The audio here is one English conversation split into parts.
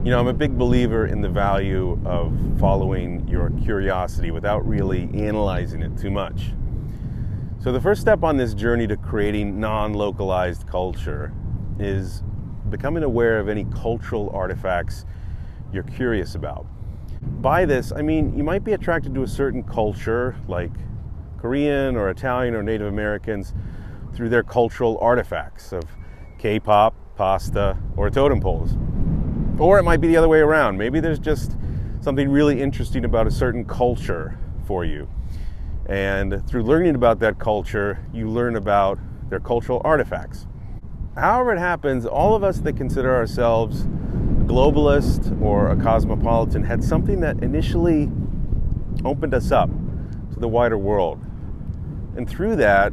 You know, I'm a big believer in the value of following your curiosity without really analyzing it too much. So the first step on this journey to creating non-localized culture is becoming aware of any cultural artifacts you're curious about. By this, I mean you might be attracted to a certain culture, like Korean or Italian or Native Americans, through their cultural artifacts of K-pop, pasta, or totem poles. Or it might be the other way around. Maybe there's just something really interesting about a certain culture for you. And through learning about that culture, you learn about their cultural artifacts. However it happens, all of us that consider ourselves a globalist or a cosmopolitan had something that initially opened us up to the wider world. And through that,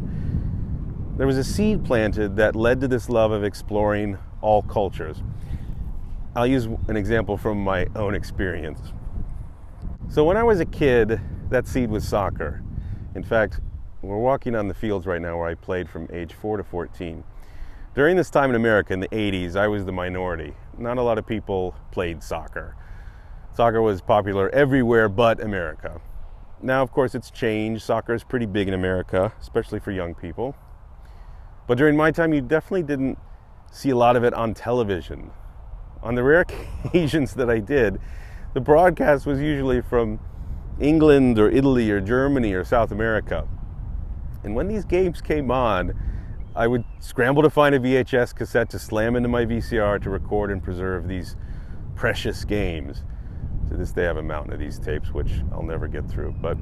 there was a seed planted that led to this love of exploring all cultures. I'll use an example from my own experience. So when I was a kid, that seed was soccer. In fact, we're walking on the fields right now where I played from age 4 to 14. During this time in America in the 80s, I was the minority. Not a lot of people played soccer. Soccer was popular everywhere but America. Now, of course, it's changed. Soccer is pretty big in America, especially for young people. But during my time, you definitely didn't see a lot of it on television. On the rare occasions that I did, the broadcast was usually from England or Italy or Germany or South America. And when these games came on, I would scramble to find a VHS cassette to slam into my VCR to record and preserve these precious games. To this day I have a mountain of these tapes, which I'll never get through. But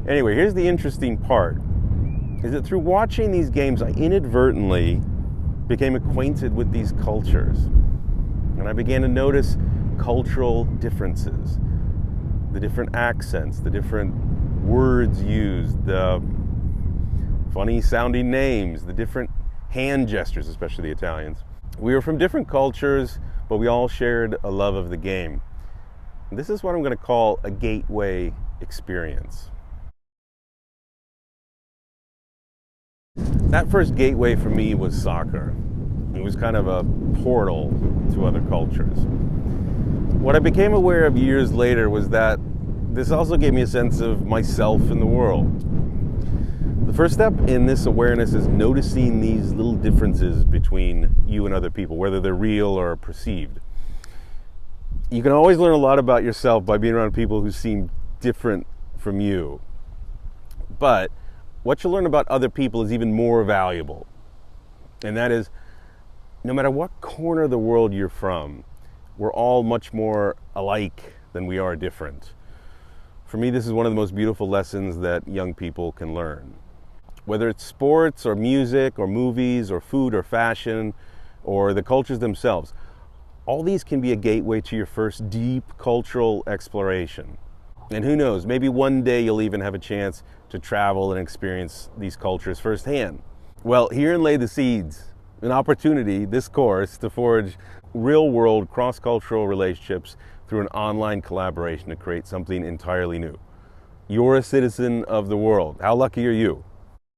anyway, here's the interesting part, is that through watching these games, I inadvertently became acquainted with these cultures. And I began to notice cultural differences, the different accents, the different words used, the funny sounding names, the different hand gestures, especially the Italians. We were from different cultures, but we all shared a love of the game. And this is what I'm going to call a gateway experience. That first gateway for me was soccer. It was kind of a portal to other cultures. What I became aware of years later was that this also gave me a sense of myself in the world. The first step in this awareness is noticing these little differences between you and other people, whether they're real or perceived. You can always learn a lot about yourself by being around people who seem different from you. But what you learn about other people is even more valuable. And that is, no matter what corner of the world you're from, we're all much more alike than we are different. For me, this is one of the most beautiful lessons that young people can learn. Whether it's sports or music or movies or food or fashion or the cultures themselves, all these can be a gateway to your first deep cultural exploration. And who knows, maybe one day you'll even have a chance to travel and experience these cultures firsthand. Well, herein lay the seeds. An opportunity, this course, to forge real-world cross-cultural relationships through an online collaboration to create something entirely new. You're a citizen of the world. How lucky are you?